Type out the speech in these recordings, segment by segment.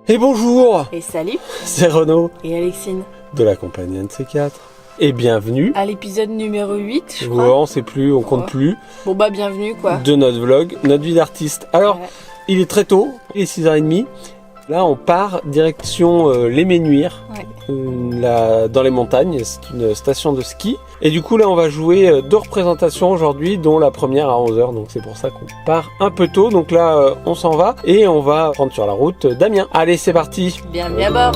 Et bonjour, Et salut, c'est Renaud et Alexine. de la compagnie NC4. Et bienvenue. À l'épisode numéro 8, je Ouais, crois. on sait plus, on compte Ouais. plus. Bon bah bienvenue quoi. De notre vlog, notre vie d'artiste. Alors, Ouais. il est très tôt, il est 6h30. Là, on part direction les Ménuires, Ouais. dans les montagnes. C'est une station de ski. Et du coup, là, on va jouer 2 représentations aujourd'hui, dont la première à 11h. Donc, c'est pour ça qu'on part un peu tôt. Donc là, on s'en va et on va prendre sur la route d'Amiens. Allez, c'est parti. Bienvenue à bord.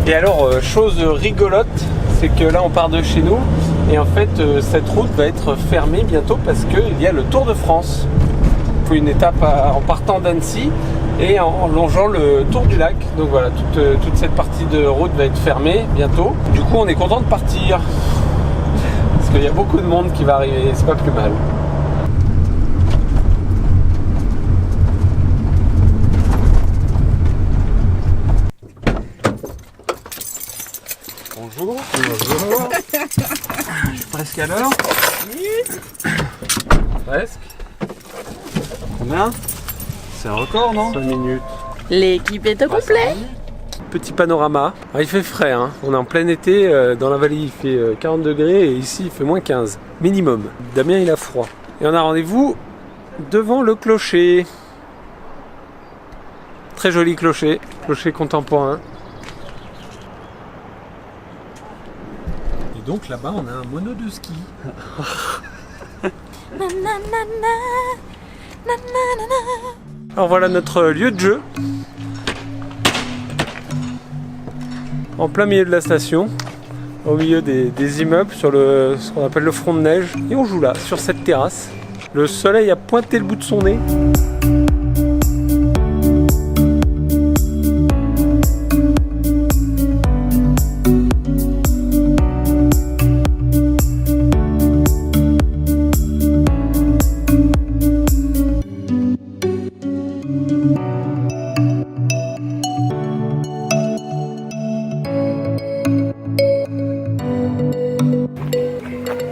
Et alors, chose rigolote, c'est que là on part de chez nous et en fait cette route va être fermée bientôt parce qu'il y a le Tour de France. Il faut une étape en partant d'Annecy et en longeant le Tour du Lac. Donc voilà, toute cette partie de route va être fermée bientôt. Du coup on est content de partir parce qu'il y a beaucoup de monde qui va arriver, c'est pas plus mal. Bonjour. Bonjour. Je suis presque à l'heure. Presque. Combien? C'est un record, non? 5 minutes. L'équipe est au complet. Petit panorama. Ah, il fait frais, hein. On est en plein été. Dans la vallée, il fait 40 degrés et ici, il fait moins 15. Minimum. Damien, il a froid. Et on a rendez-vous devant le clocher. Très joli clocher. Clocher contemporain. Et donc là-bas, on a un mono de ski. Alors voilà notre lieu de jeu. En plein milieu de la station, au milieu des immeubles, sur ce qu'on appelle le front de neige. Et on joue là, sur cette terrasse. Le soleil a pointé le bout de son nez.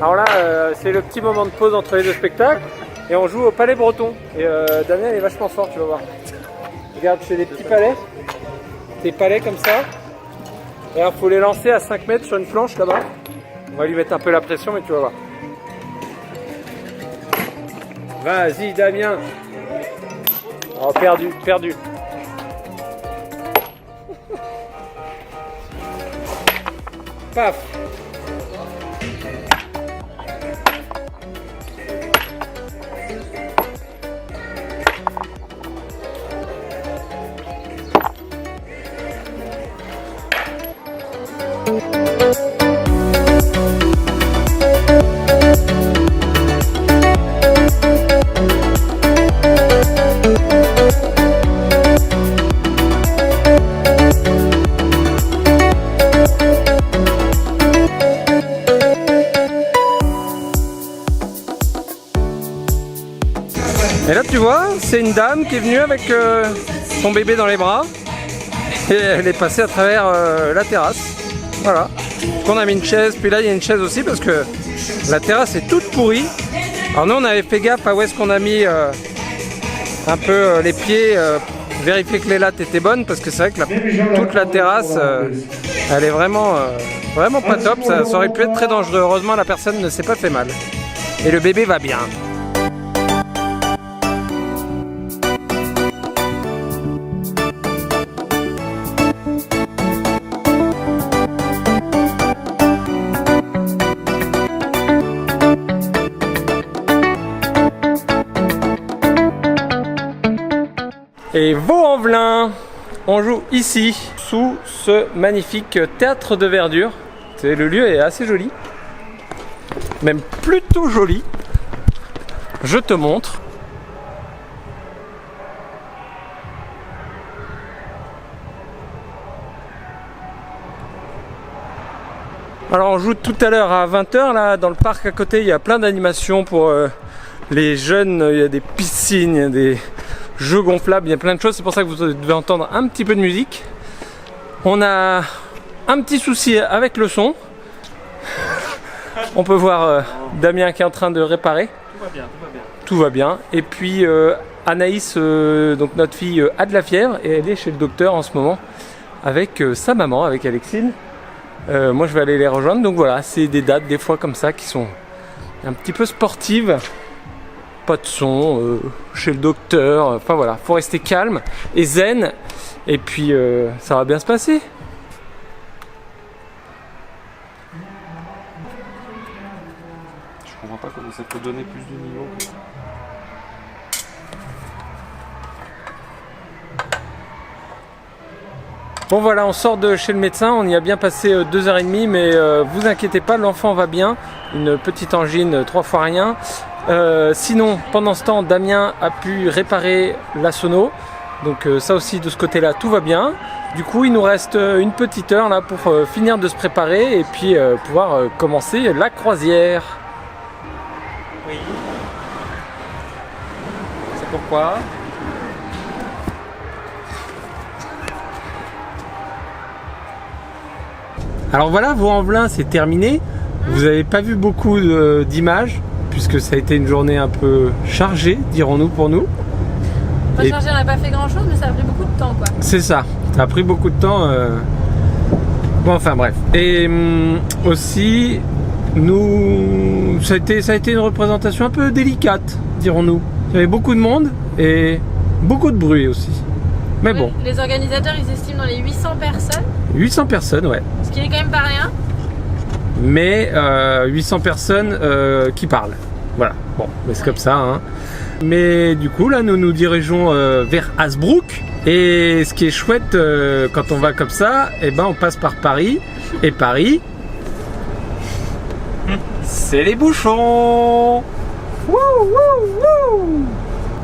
Alors là, c'est le petit moment de pause entre les deux spectacles et on joue au palais breton. Et Damien il est vachement fort, tu vas voir. Regarde, je fais des petits palais, des palais comme ça. Et il faut les lancer à 5 mètres sur une planche là-bas. On va lui mettre un peu la pression, mais tu vas voir. Vas-y Damien. Oh, perdu, perdu. Paf. Et là tu vois, c'est une dame qui est venue avec son bébé dans les bras et elle est passée à travers la terrasse. Voilà. Donc on a mis une chaise, puis là il y a une chaise aussi parce que la terrasse est toute pourrie. Alors nous on avait fait gaffe à où est-ce qu'on a mis un peu les pieds, vérifier que les lattes étaient bonnes parce que c'est vrai que toute la terrasse elle est vraiment pas top. Ça aurait pu être très dangereux. Heureusement la personne ne s'est pas fait mal. Et le bébé va bien. Et Vaux-en-Velin, on joue ici, sous ce magnifique théâtre de verdure. Le lieu est assez joli, même plutôt joli. Je te montre. Alors on joue tout à l'heure à 20h là dans le parc à côté, il y a plein d'animations pour les jeunes, il y a des piscines, il y a des jeux gonflables, il y a plein de choses, c'est pour ça que vous devez entendre un petit peu de musique. On a un petit souci avec le son. On peut voir Damien qui est en train de réparer. Tout va bien, tout va bien. Tout va bien. Et puis Anaïs, donc notre fille, a de la fièvre et elle est chez le docteur en ce moment avec sa maman, avec Alexine. Moi je vais aller les rejoindre. Donc voilà, c'est des dates des fois comme ça qui sont un petit peu sportives. Pas de son, chez le docteur. Enfin voilà, faut rester calme et zen. Et puis ça va bien se passer. Je comprends pas comment ça peut donner plus de niveau que ça. Bon voilà, on sort de chez le médecin, on y a bien passé 2h30, mais vous inquiétez pas, l'enfant va bien, une petite angine, 3 fois rien. Sinon, pendant ce temps, Damien a pu réparer la sono, donc ça aussi de ce côté-là, tout va bien. Du coup, il nous reste une petite heure là pour finir de se préparer et puis pouvoir commencer la croisière. Oui. C'est pourquoi? Alors voilà, Vaux-en-Velin c'est terminé. Vous n'avez pas vu beaucoup d'images puisque ça a été une journée un peu chargée, dirons-nous pour nous. Pas chargé, on n'a pas fait grand chose, mais ça a pris beaucoup de temps quoi. C'est ça, ça a pris beaucoup de temps. Bon, enfin bref. Et aussi, nous, ça a été une représentation un peu délicate, dirons-nous. Il y avait beaucoup de monde et beaucoup de bruit aussi. Mais bon, Les organisateurs ils estiment dans les 800 personnes, 800 personnes, ouais. ce qui est quand même pas rien. Mais 800 personnes qui parlent. Voilà, bon, mais c'est comme ça. Hein. Mais du coup, là, nous nous dirigeons vers Hasbrouck. Et ce qui est chouette, quand on va comme ça, eh ben, on passe par Paris. Et Paris, c'est les bouchons. Wouh, wouh, wouh.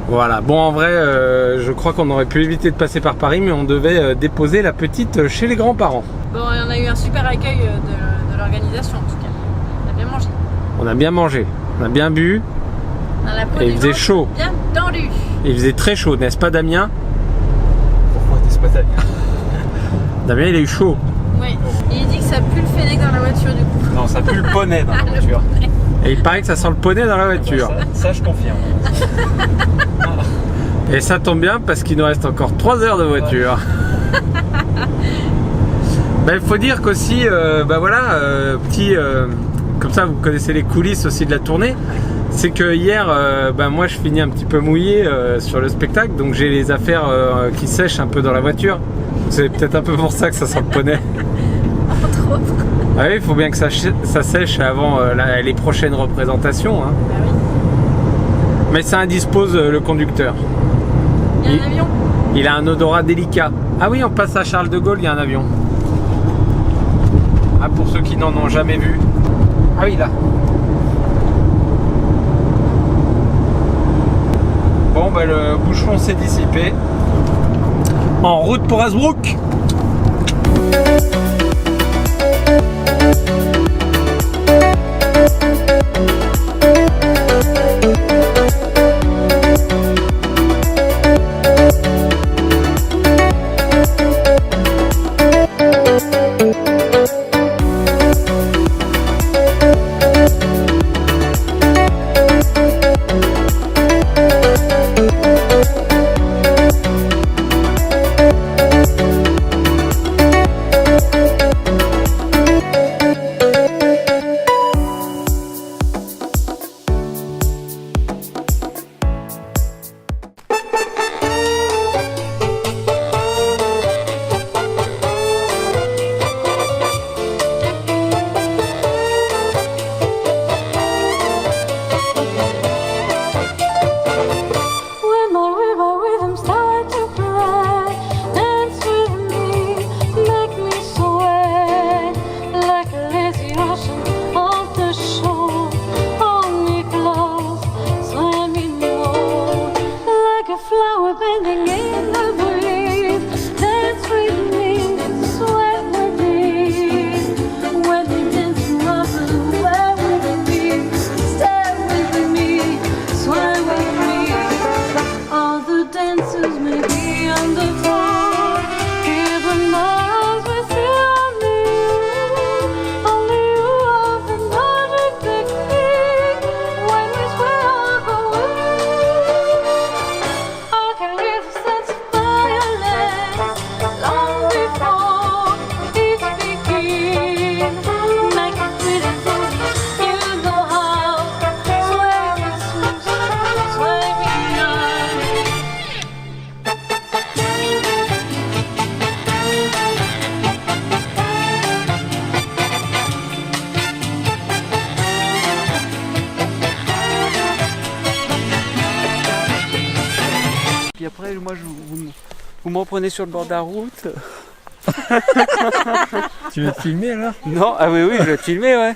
Voilà, bon, en vrai, je crois qu'on aurait pu éviter de passer par Paris, mais on devait déposer la petite chez les grands-parents. Bon, on a eu un super accueil de l'organisation en tout cas. On a bien mangé. On a bien mangé, on a bien bu, Dans la peau et des il faisait gens, chaud. bien tendu. Et il faisait très chaud, n'est-ce pas Damien? Pourquoi t'es spontané? Damien, il a eu chaud. Oui. Et il dit que ça pue le fennec dans la voiture du coup. Non, ça pue le poney dans la voiture. Et il paraît que ça sent le poney dans la voiture. Ça, je confirme. Et ça tombe bien parce qu'il nous reste encore 3 heures de voiture. Ben, il faut dire qu'aussi, comme ça vous connaissez les coulisses aussi de la tournée, c'est que hier, moi je finis un petit peu mouillé sur le spectacle, donc j'ai les affaires qui sèchent un peu dans la voiture. C'est peut-être un peu pour ça que ça sent le poney. Entre autres. Ah oui, il faut bien que ça sèche avant les prochaines représentations. Hein. Bah oui. Mais ça indispose le conducteur. Il y a un avion. Il a un odorat délicat. Ah oui, on passe à Charles de Gaulle, il y a un avion. Ah, pour ceux qui n'en ont jamais vu. Ah oui, là. Bon, bah, le bouchon s'est dissipé. En route pour Hasbrouck. Vous me reprenez sur le bord de la route. Tu veux te filmer alors? Non, ah oui, je vais te filmer, ouais.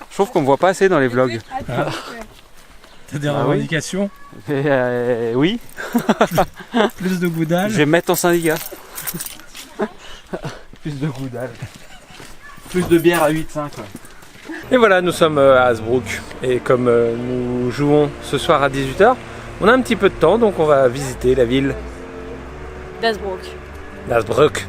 Je trouve qu'on me voit pas assez dans les vlogs. T'as des Ah oui. revendications? Oui, Plus de goudal? je vais me mettre en syndicat. Plus de goudal. Plus de bière à 8,5. Ouais. Et voilà, nous sommes à Hasbrook. Et comme nous jouons ce soir à 18h, on a un petit peu de temps, donc on va visiter la ville D'Asbrook. d'Hasbrook.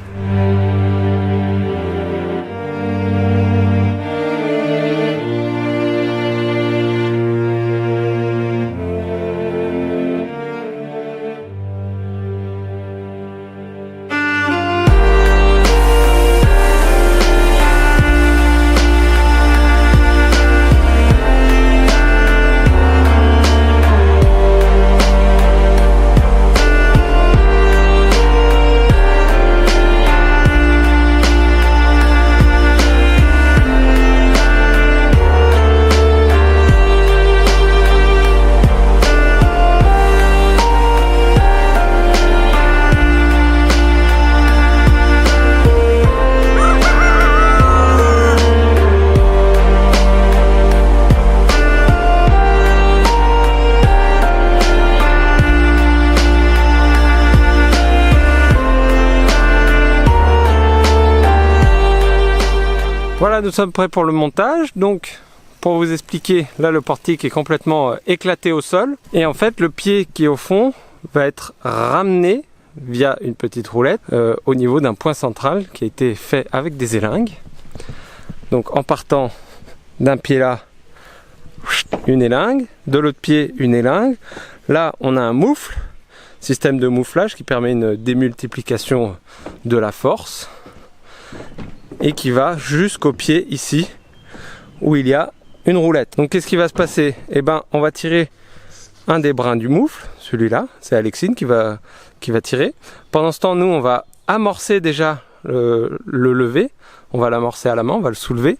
Voilà, nous sommes prêts pour le montage. Donc, pour vous expliquer, là le portique est complètement éclaté au sol. Et en fait, le pied qui est au fond va être ramené via une petite roulette au niveau d'un point central qui a été fait avec des élingues. Donc, en partant d'un pied là, une élingue, de l'autre pied, une élingue. Là, on a un moufle, système de mouflage qui permet une démultiplication de la force. Et qui va jusqu'au pied ici où il y a une roulette. Donc qu'est-ce qui va se passer? Eh ben on va tirer un des brins du moufle, celui-là, c'est Alexine qui va tirer. Pendant ce temps, nous on va amorcer déjà le lever, on va l'amorcer à la main, on va le soulever.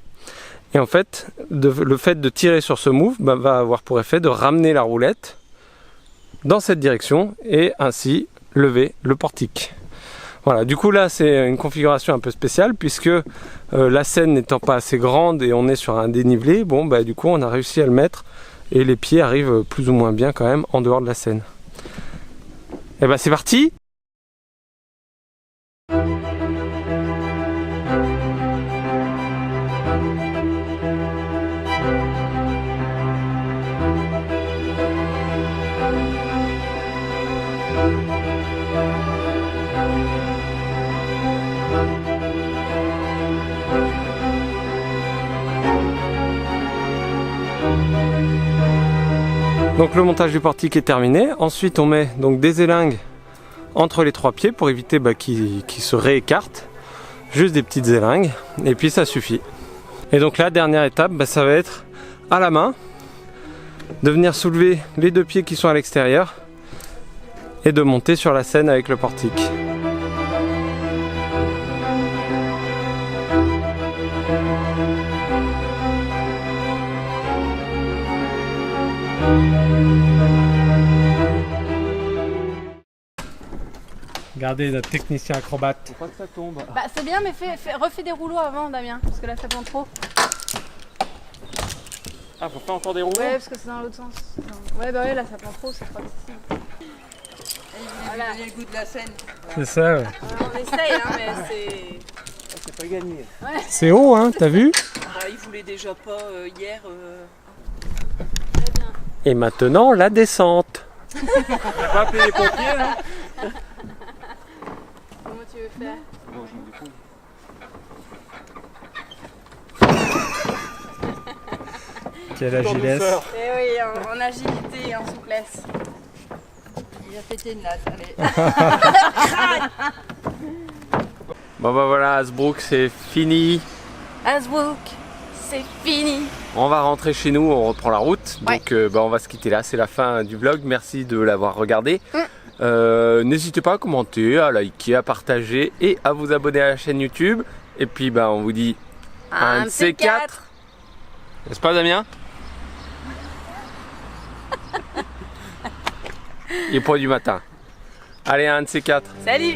Et en fait, le fait de tirer sur ce moufle va avoir pour effet de ramener la roulette dans cette direction et ainsi lever le portique. Voilà, du coup là c'est une configuration un peu spéciale puisque la scène n'étant pas assez grande et on est sur un dénivelé, bon bah du coup on a réussi à le mettre et les pieds arrivent plus ou moins bien quand même en dehors de la scène. Et bah c'est parti! Donc le montage du portique est terminé. Ensuite on met donc des élingues entre les trois pieds pour éviter qu'ils se réécartent. Juste des petites élingues et puis ça suffit. Et donc la dernière étape, ça va être à la main de venir soulever les deux pieds qui sont à l'extérieur et de monter sur la scène avec le portique. Regardez notre technicien acrobate. Faut pas que ça tombe. Bah c'est bien, mais refais des rouleaux avant, Damien, parce que là ça prend trop. Ah, faut faire encore des rouleaux? Ouais, parce que c'est dans l'autre sens. Non. Ouais, bah ouais, là ça prend trop, c'est trop difficile. Voilà. Donner le goût de la scène. C'est ça, ouais. On essaye, hein, mais c'est... C'est pas gagné. C'est haut, hein, t'as vu? Ah, il voulait déjà pas hier. Très bien. Et maintenant, la descente. On va pas appeler les pompiers là? Comment tu veux faire? Bon, je me débrouille. Quelle agilesse. Eh oui, en agilité et en souplesse. Il a pété une latte, allez. Bon bah voilà, Hasbrook c'est fini. Hasbrook, c'est fini. On va rentrer chez nous, on reprend la route. Ouais. Donc on va se quitter là, c'est la fin du vlog. Merci de l'avoir regardé. N'hésitez pas à commenter, à liker, à partager et à vous abonner à la chaîne YouTube. Et puis on vous dit Un de ces quatre. N'est-ce pas Damien? Il est pas du matin. Allez, un de ces quatre. Salut!